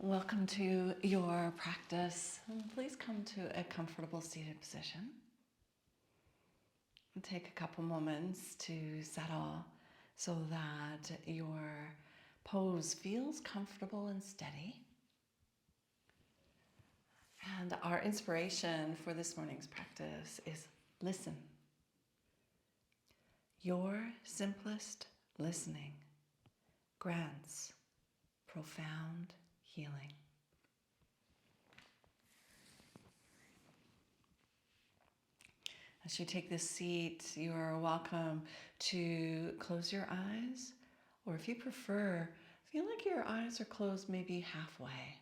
Welcome to your practice. And please come to a comfortable seated position. And take a couple moments to settle so that your pose feels comfortable and steady. And our inspiration for this morning's practice is listen. Your simplest listening grants profound healing. As you take this seat, you are welcome to close your eyes, or if you prefer, feel like your eyes are closed maybe halfway.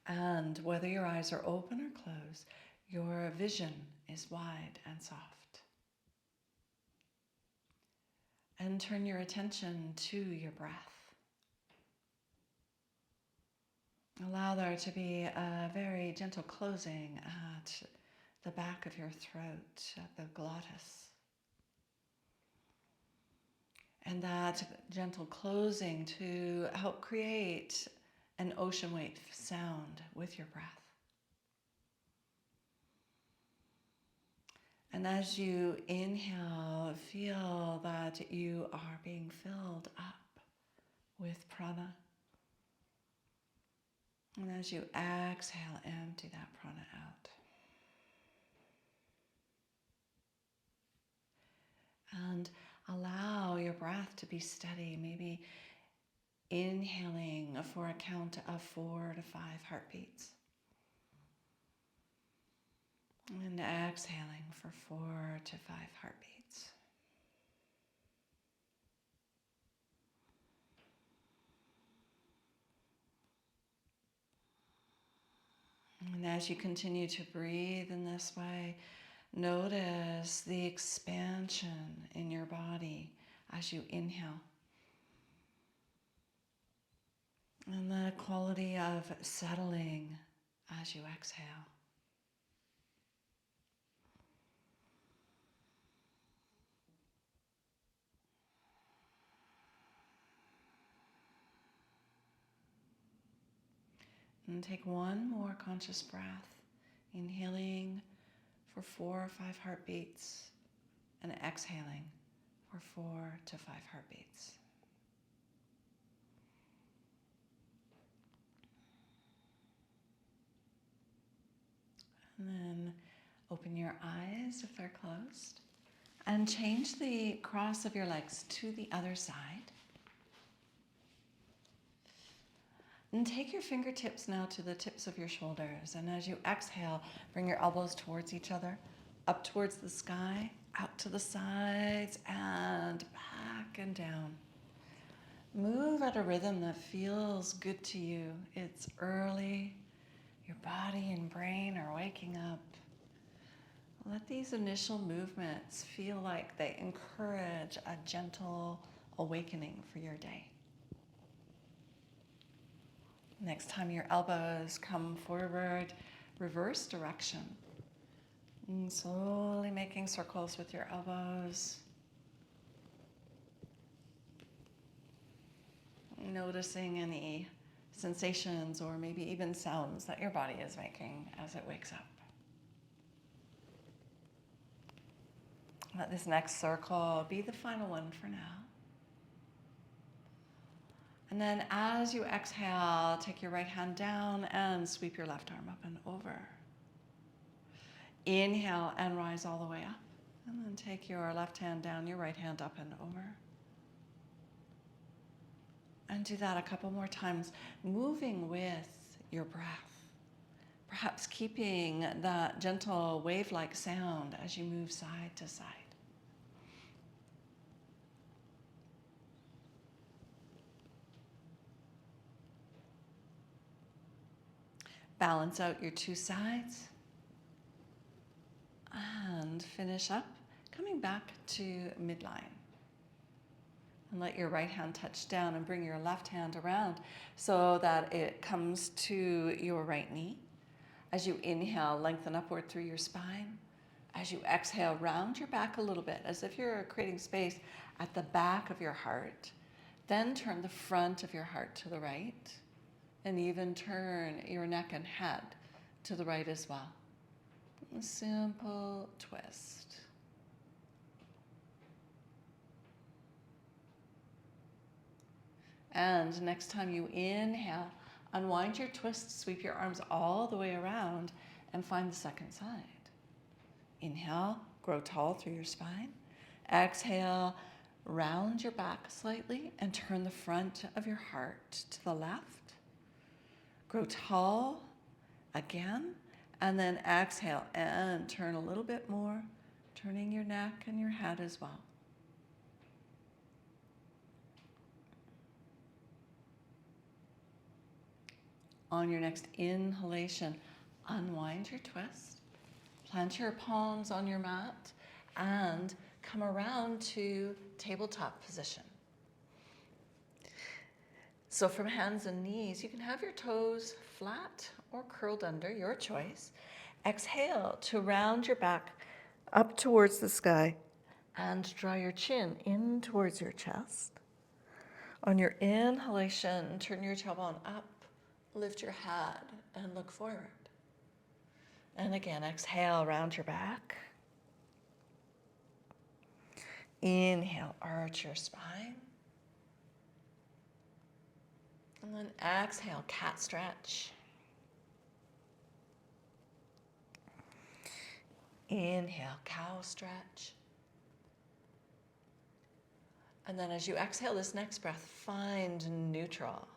And whether your eyes are open or closed, your vision is wide and soft. And turn your attention to your breath. Allow there to be a very gentle closing at the back of your throat, at the glottis. And that gentle closing to help create an ocean wave sound with your breath. And as you inhale, feel that you are being filled up with prana. And as you exhale, empty that prana out. And allow your breath to be steady, maybe inhaling for a count of 4 to 5 heartbeats. And exhaling for 4 to 5 heartbeats. And as you continue to breathe in this way, notice the expansion in your body as you inhale. And the quality of settling as you exhale. And take one more conscious breath, inhaling for 4 or 5 heartbeats and exhaling for 4 to 5 heartbeats. And then open your eyes if they're closed and change the cross of your legs to the other side. And take your fingertips now to the tips of your shoulders. And as you exhale, bring your elbows towards each other, up towards the sky, out to the sides, and back and down. Move at a rhythm that feels good to you. It's early. Your body and brain are waking up. Let these initial movements feel like they encourage a gentle awakening for your day. Next time your elbows come forward, reverse direction. And slowly making circles with your elbows. Noticing any sensations or maybe even sounds that your body is making as it wakes up. Let this next circle be the final one for now. And then as you exhale, take your right hand down and sweep your left arm up and over. Inhale and rise all the way up. And then take your left hand down, your right hand up and over. And do that a couple more times, moving with your breath. Perhaps keeping that gentle wave-like sound as you move side to side. Balance out your two sides. And finish up, coming back to midline. And let your right hand touch down and bring your left hand around so that it comes to your right knee. As you inhale, lengthen upward through your spine. As you exhale, round your back a little bit, as if you're creating space at the back of your heart. Then turn the front of your heart to the right. And even turn your neck and head to the right as well. A simple twist. And next time you inhale, unwind your twist, sweep your arms all the way around and find the second side. Inhale, grow tall through your spine. Exhale, round your back slightly and turn the front of your heart to the left. Grow tall again, and then exhale and turn a little bit more, turning your neck and your head as well. On your next inhalation, unwind your twist, plant your palms on your mat, and come around to tabletop position. So from hands and knees, you can have your toes flat or curled under, your choice. Exhale to round your back up towards the sky and draw your chin in towards your chest. On your inhalation, turn your tailbone up, lift your head and look forward. And again, exhale, round your back. Inhale, arch your spine. And then exhale, cat stretch. Inhale, cow stretch. And then as you exhale this next breath, find neutral.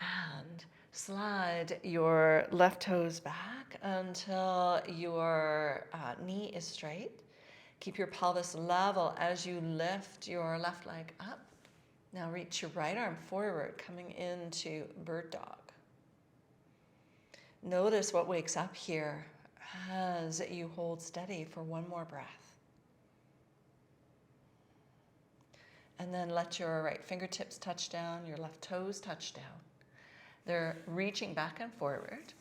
And slide your left toes back until your knee is straight. Keep your pelvis level as you lift your left leg up. Now reach your right arm forward, coming into bird dog. Notice what wakes up here as you hold steady for one more breath. And then let your right fingertips touch down, your left toes touch down. They're reaching back and forward.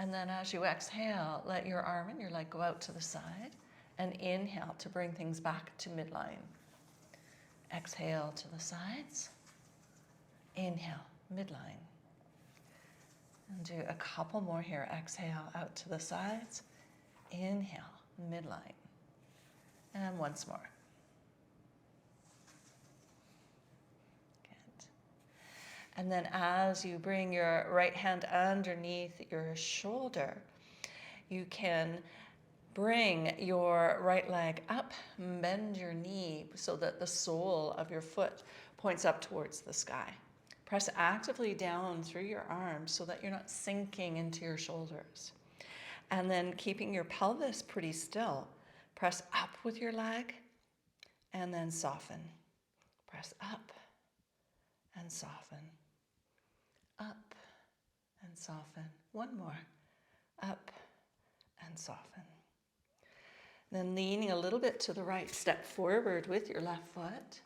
And then as you exhale, let your arm and your leg go out to the side. And inhale to bring things back to midline. Exhale to the sides. Inhale, midline. And do a couple more here. Exhale out to the sides. Inhale, midline. And once more. Good. And then as you bring your right hand underneath your shoulder, you can bring your right leg up, bend your knee so that the sole of your foot points up towards the sky. Press actively down through your arms so that you're not sinking into your shoulders. And then keeping your pelvis pretty still, press up with your leg and then soften. Press up and soften. Up and soften. One more. Up and soften. Then leaning a little bit to the right, step forward with your left foot,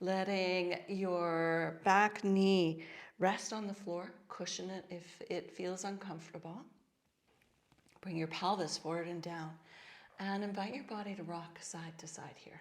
letting your back knee rest on the floor, cushion it if it feels uncomfortable. Bring your pelvis forward and down, and invite your body to rock side to side here.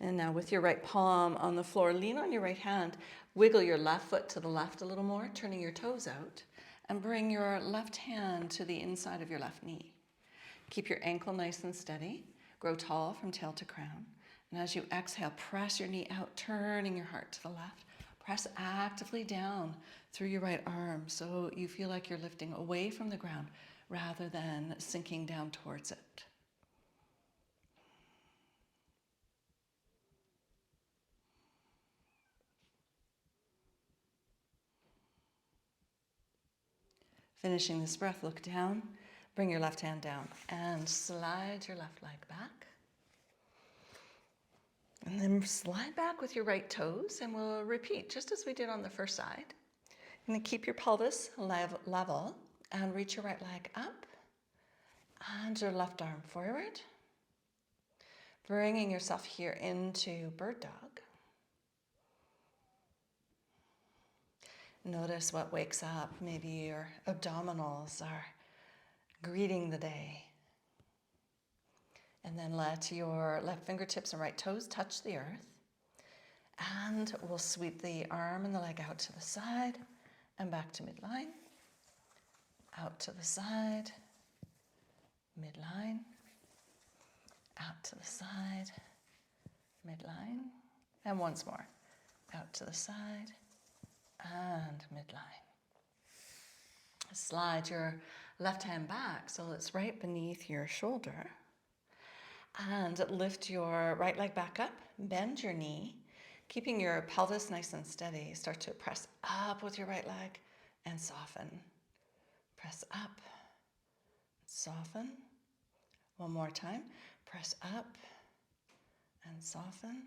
And now with your right palm on the floor, lean on your right hand, wiggle your left foot to the left a little more, turning your toes out, and bring your left hand to the inside of your left knee. Keep your ankle nice and steady, grow tall from tail to crown. And as you exhale, press your knee out, turning your heart to the left. Press actively down through your right arm so you feel like you're lifting away from the ground rather than sinking down towards it. Finishing this breath, look down, bring your left hand down and slide your left leg back. And then slide back with your right toes and we'll repeat just as we did on the first side. And then keep your pelvis level and reach your right leg up and your left arm forward. Bringing yourself here into bird dog. Notice what wakes up. Maybe your abdominals are greeting the day. And then let your left fingertips and right toes touch the earth. And we'll sweep the arm and the leg out to the side and back to midline. Out to the side, midline. Out to the side, midline. And once more. Out to the side and midline. Slide your left hand back so it's right beneath your shoulder. And lift your right leg back up, bend your knee, keeping your pelvis nice and steady. Start to press up with your right leg and soften. Press up, soften. One more time, press up and soften.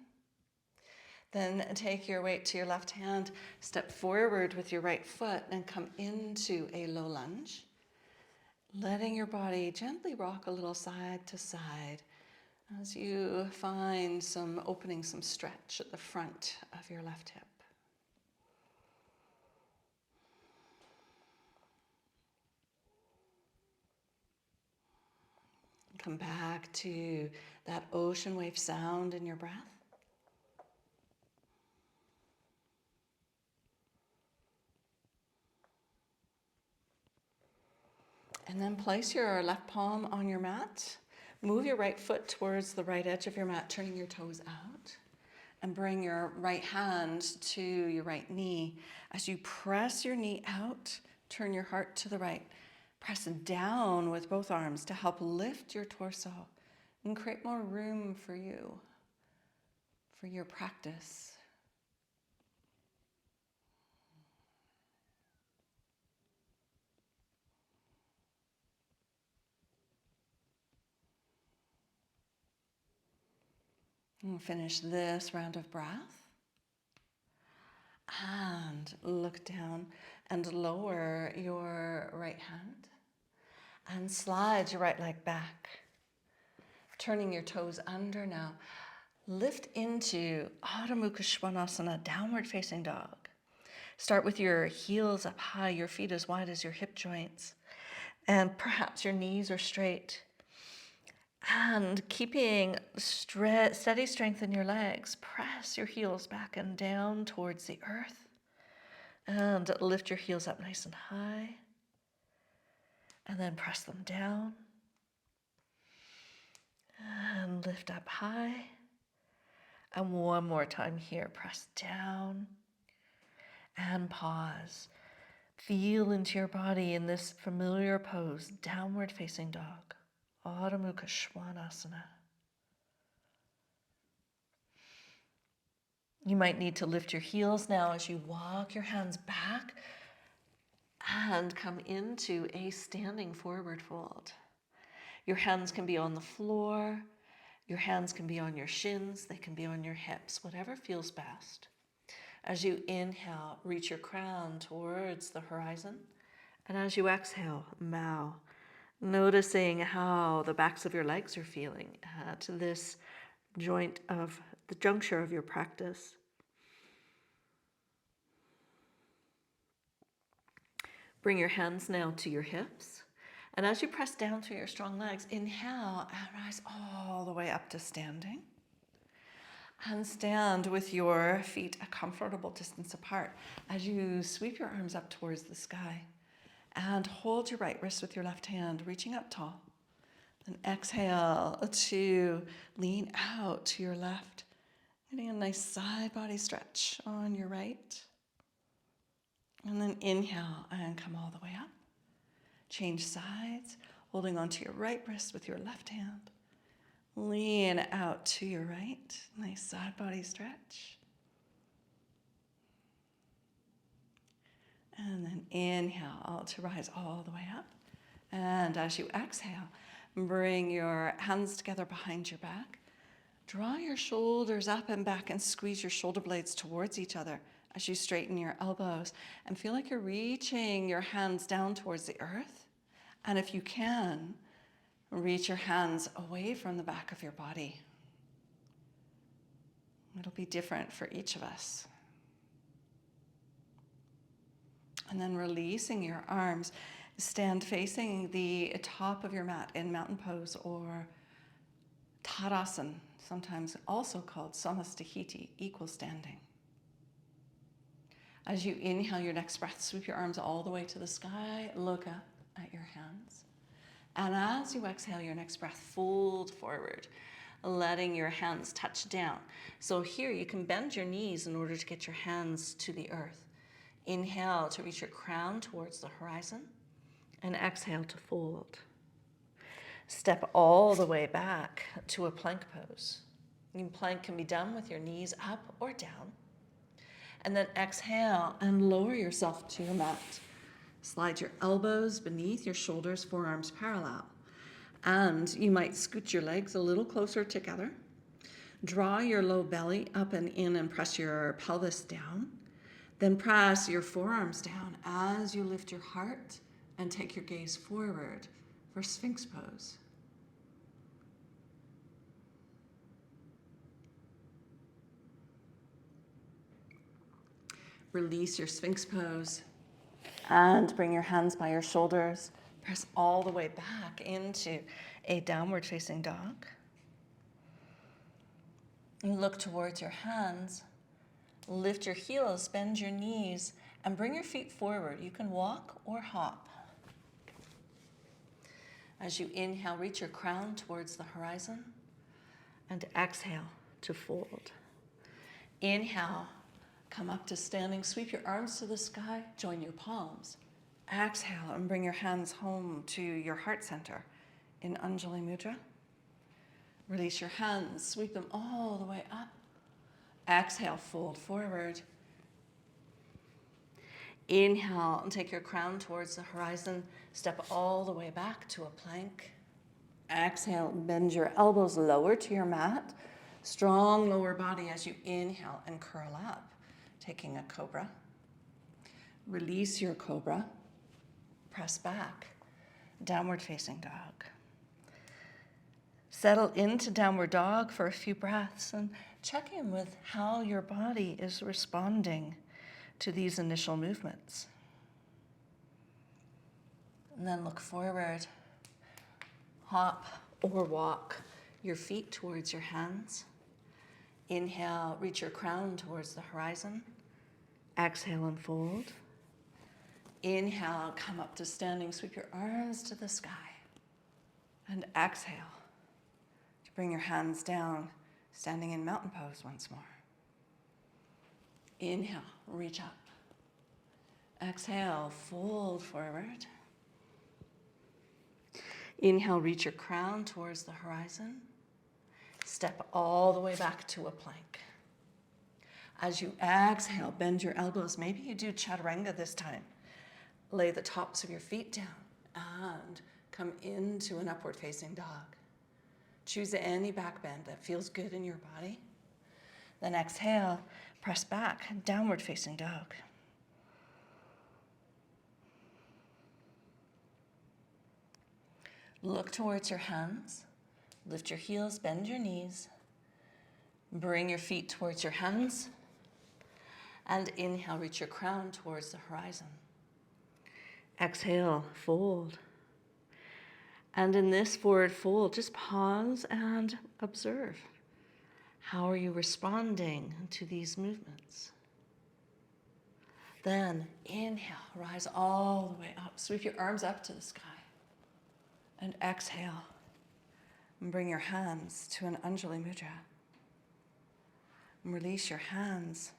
Then take your weight to your left hand, step forward with your right foot and come into a low lunge. Letting your body gently rock a little side to side as you find some opening, some stretch at the front of your left hip. Come back to that ocean wave sound in your breath. And then place your left palm on your mat. Move your right foot towards the right edge of your mat, turning your toes out. And bring your right hand to your right knee. As you press your knee out, turn your heart to the right. Press down with both arms to help lift your torso and create more room for you, for your practice. And finish this round of breath. And look down and lower your right hand. And slide your right leg back. Turning your toes under now. Lift into Haramukushwanasana, downward facing dog. Start with your heels up high, your feet as wide as your hip joints. And perhaps your knees are straight. And keeping steady strength in your legs, press your heels back and down towards the earth. And lift your heels up nice and high. And then press them down. And lift up high. And one more time here, press down. And pause. Feel into your body in this familiar pose, downward facing dog. Haramukushwanasana. You might need to lift your heels now as you walk your hands back and come into a standing forward fold. Your hands can be on the floor. Your hands can be on your shins. They can be on your hips, whatever feels best. As you inhale, reach your crown towards the horizon. And as you exhale, bow. Noticing how the backs of your legs are feeling at this joint of the juncture of your practice. Bring your hands now to your hips. And as you press down through your strong legs, inhale and rise all the way up to standing. And stand with your feet a comfortable distance apart as you sweep your arms up towards the sky. And hold your right wrist with your left hand, reaching up tall. Then exhale to lean out to your left. Getting a nice side body stretch on your right. And then inhale and come all the way up. Change sides, holding onto your right wrist with your left hand. Lean out to your right. Nice side body stretch. And then inhale to rise all the way up. And as you exhale, bring your hands together behind your back. Draw your shoulders up and back and squeeze your shoulder blades towards each other as you straighten your elbows. And feel like you're reaching your hands down towards the earth. And if you can, reach your hands away from the back of your body. It'll be different for each of us. And then releasing your arms. Stand facing the top of your mat in mountain pose or Tadasana, sometimes also called Samastahiti, equal standing. As you inhale your next breath, sweep your arms all the way to the sky, look up at your hands. And as you exhale your next breath, fold forward, letting your hands touch down. So here you can bend your knees in order to get your hands to the earth. Inhale to reach your crown towards the horizon, and exhale to fold. Step all the way back to a plank pose. Plank can be done with your knees up or down. And then exhale and lower yourself to your mat. Slide your elbows beneath your shoulders, forearms parallel. And you might scoot your legs a little closer together. Draw your low belly up and in and press your pelvis down. Then press your forearms down as you lift your heart and take your gaze forward for Sphinx Pose. Release your Sphinx Pose and bring your hands by your shoulders. Press all the way back into a downward facing dog. And look towards your hands. Lift your heels, bend your knees, and bring your feet forward. You can walk or hop. As you inhale, reach your crown towards the horizon, and exhale to fold. Inhale, come up to standing, sweep your arms to the sky, join your palms. Exhale and bring your hands home to your heart center in Anjali Mudra. Release your hands, sweep them all the way up. Exhale, fold forward. Inhale and take your crown towards the horizon. Step all the way back to a plank. Exhale, bend your elbows lower to your mat. Strong lower body as you inhale and curl up, taking a cobra. Release your cobra. Press back. Downward facing dog. Settle into downward dog for a few breaths and check in with how your body is responding to these initial movements. And then look forward. Hop or walk your feet towards your hands. Inhale, reach your crown towards the horizon. Exhale and fold. Inhale, come up to standing, sweep your arms to the sky. And exhale to bring your hands down, standing in mountain pose once more. Inhale, reach up. Exhale, fold forward. Inhale, reach your crown towards the horizon. Step all the way back to a plank. As you exhale, bend your elbows. Maybe you do chaturanga this time. Lay the tops of your feet down and come into an upward facing dog. Choose any back bend that feels good in your body. Then exhale, press back, downward facing dog. Look towards your hands. Lift your heels, bend your knees. Bring your feet towards your hands. And inhale, reach your crown towards the horizon. Exhale, fold. And in this forward fold, just pause and observe. How are you responding to these movements? Then inhale, rise all the way up. Sweep your arms up to the sky. And exhale. And bring your hands to an Anjali Mudra. And release your hands.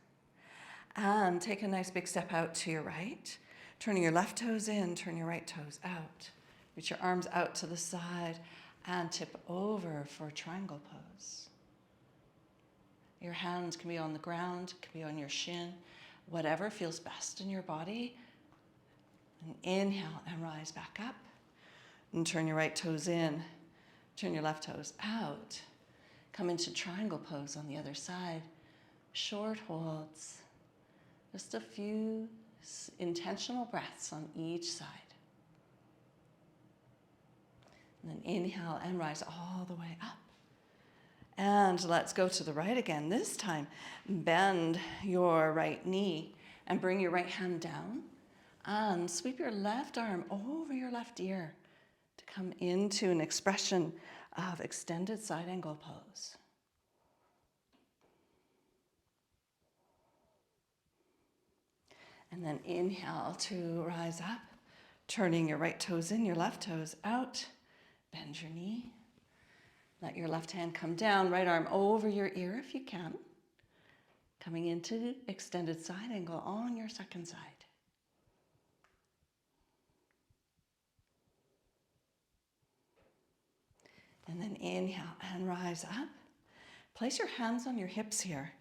And take a nice big step out to your right. Turning your left toes in, turn your right toes out. Reach your arms out to the side and tip over for triangle pose. Your hands can be on the ground, can be on your shin, whatever feels best in your body. And inhale and rise back up. And turn your right toes in, turn your left toes out. Come into triangle pose on the other side. Short holds. Just a few intentional breaths on each side. And then inhale and rise all the way up. And let's go to the right again. This time, bend your right knee and bring your right hand down And sweep your left arm over your left ear to come into an expression of extended side angle pose. And then inhale to rise up, turning your right toes in, your left toes out. Bend your knee. Let your left hand come down, right arm over your ear if you can. Coming into extended side angle on your second side. And then inhale and rise up. Place your hands on your hips here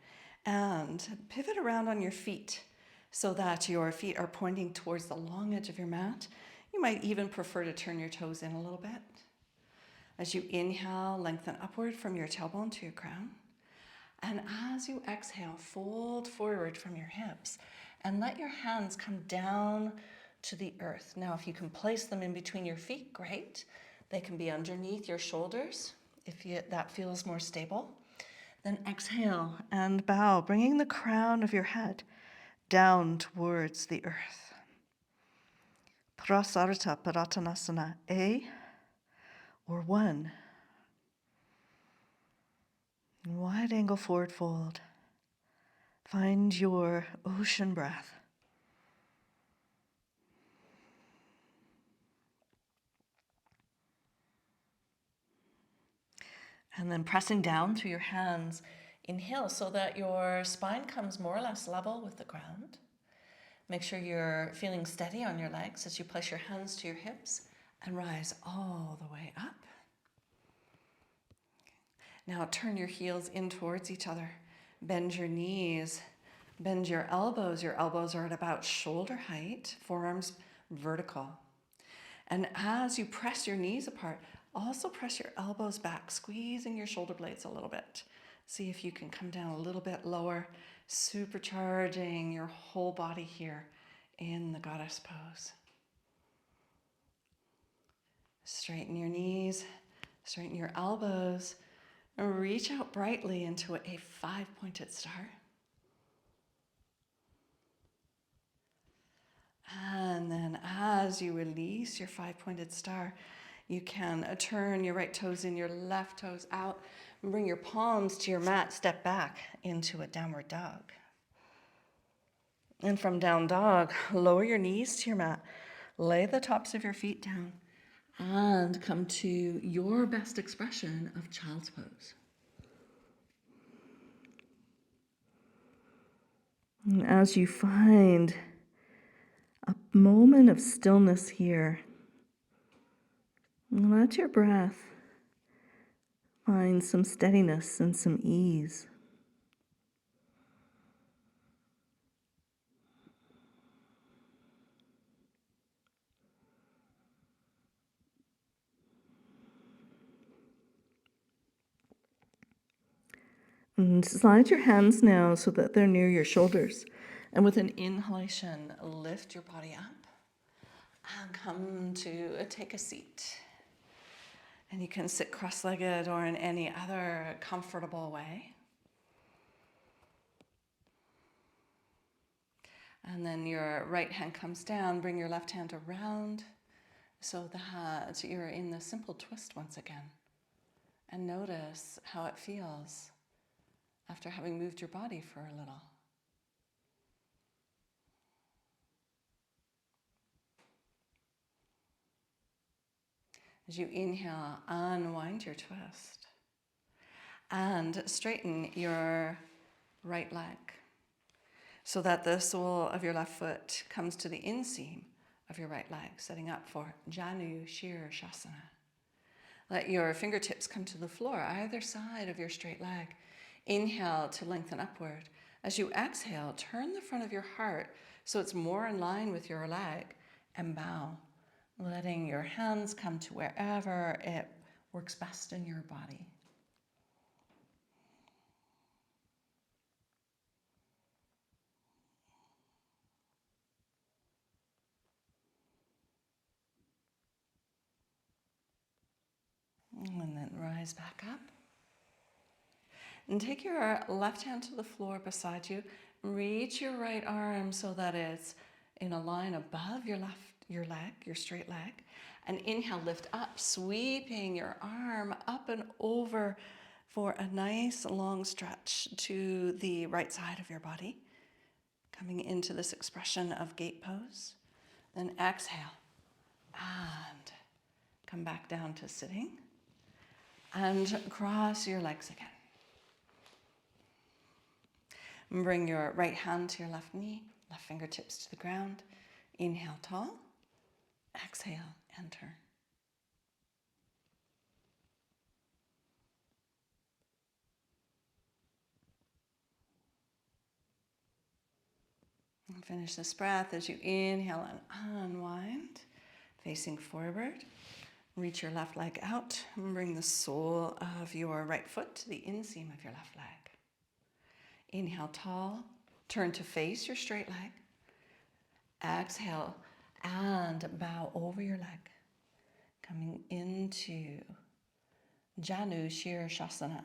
and pivot around on your feet so that your feet are pointing towards the long edge of your mat. You might even prefer to turn your toes in a little bit. As you inhale, lengthen upward from your tailbone to your crown. And as you exhale, fold forward from your hips and let your hands come down to the earth. Now, if you can place them in between your feet, great. They can be underneath your shoulders if that feels more stable. Then exhale and bow, bringing the crown of your head down towards the earth. Prasarita Parattanasana, A or 1. Wide angle forward fold. Find your ocean breath. And then pressing down through your hands, inhale so that your spine comes more or less level with the ground. Make sure you're feeling steady on your legs as you place your hands to your hips and rise all the way up. Now turn your heels in towards each other. Bend your knees, bend your elbows. Your elbows are at about shoulder height, forearms vertical. And as you press your knees apart, also press your elbows back, squeezing your shoulder blades a little bit. See if you can come down a little bit lower, supercharging your whole body here in the goddess pose. Straighten your knees, straighten your elbows, and reach out brightly into a 5-pointed star. And then as you release your 5-pointed star, you can turn your right toes in, your left toes out, and bring your palms to your mat. Step back into a downward dog. And from down dog, lower your knees to your mat. Lay the tops of your feet down and come to your best expression of child's pose. And as you find a moment of stillness here, let your breath find some steadiness and some ease. And slide your hands now so that they're near your shoulders. And with an inhalation, lift your body up and come to take a seat. And you can sit cross-legged or in any other comfortable way. And then your right hand comes down, bring your left hand around so that you're in the simple twist once again. And notice how it feels after having moved your body for a little. As you inhale, unwind your twist and straighten your right leg so that the sole of your left foot comes to the inseam of your right leg, setting up for Janu Shirshasana. Let your fingertips come to the floor, either side of your straight leg. Inhale to lengthen upward. As you exhale, turn the front of your heart so it's more in line with your leg and bow, letting your hands come to wherever it works best in your body. And then rise back up. And take your left hand to the floor beside you. Reach your right arm so that it's in a line above your leg, your straight leg. And inhale, lift up, sweeping your arm up and over for a nice long stretch to the right side of your body. Coming into this expression of gate pose. Then exhale and come back down to sitting. And cross your legs again. And bring your right hand to your left knee, left fingertips to the ground. Inhale, tall. Exhale, enter. And finish this breath as you inhale and unwind, facing forward. Reach your left leg out and bring the sole of your right foot to the inseam of your left leg. Inhale, tall. Turn to face your straight leg. Exhale and bow over your leg. Coming into Janu Shirshasana,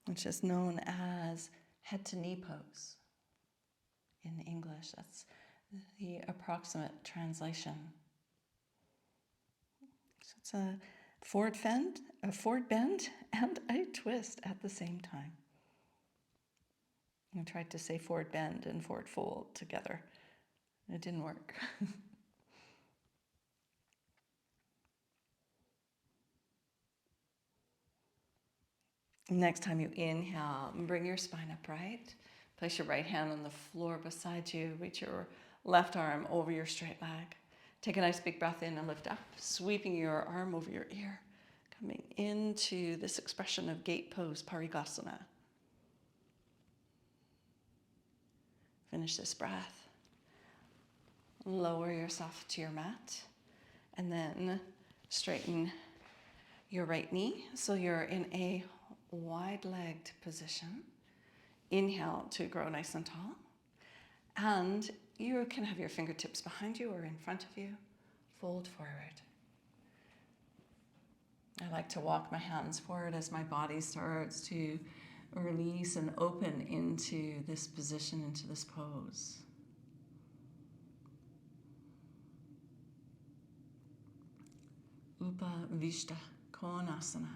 which is known as head to knee pose in English. That's the approximate translation. So it's a forward bend, and a twist at the same time. I tried to say forward bend and forward fold together. It didn't work. Next time you inhale, bring your spine upright. Place your right hand on the floor beside you. Reach your left arm over your straight leg. Take a nice big breath in and lift up, sweeping your arm over your ear. Coming into this expression of gate pose, Parigasana. Finish this breath. Lower yourself to your mat. And then straighten your right knee so you're in a wide-legged position. Inhale to grow nice and tall. And you can have your fingertips behind you or in front of you. Fold forward. I like to walk my hands forward as my body starts to release and open into this position, into this pose. Upavishta Konasana.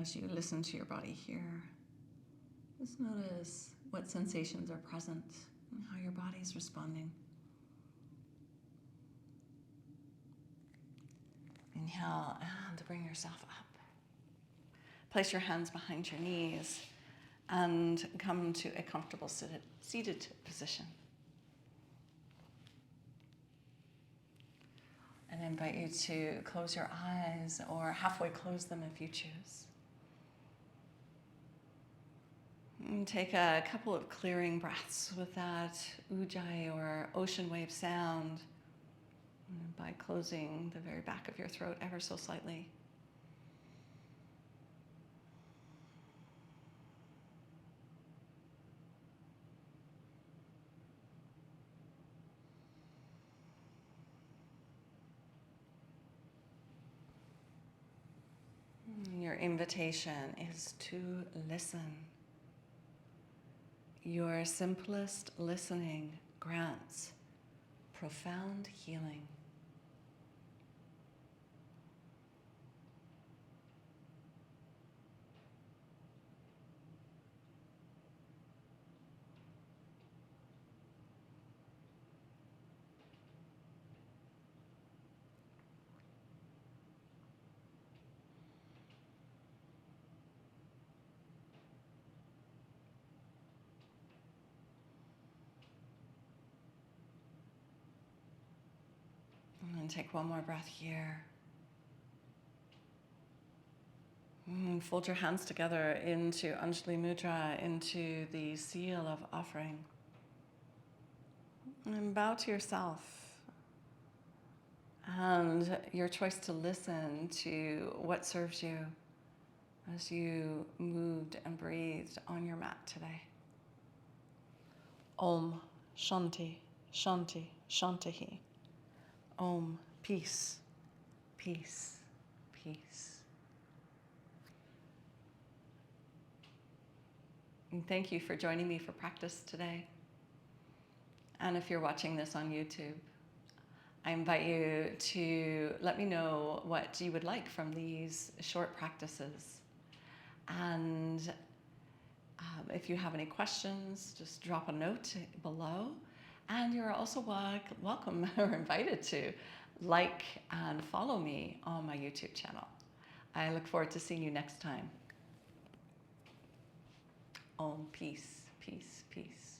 As you listen to your body here, just notice what sensations are present and how your body is responding. Inhale and bring yourself up. Place your hands behind your knees and come to a comfortable seated position. And I invite you to close your eyes or halfway close them if you choose. And take a couple of clearing breaths with that ujjayi or ocean wave sound by closing the very back of your throat ever so slightly. Your invitation is to listen. Your simplest listening grants profound healing. And take one more breath here. And fold your hands together into Anjali Mudra, into the seal of offering. And bow to yourself and your choice to listen to what serves you as you moved and breathed on your mat today. Om Shanti, Shanti, Shantihi. Om, peace, peace, peace. And thank you for joining me for practice today. And if you're watching this on YouTube, I invite you to let me know what you would like from these short practices. And if you have any questions, just drop a note below. And you're also welcome or invited to like and follow me on my YouTube channel. I look forward to seeing you next time. Om, peace, peace, peace.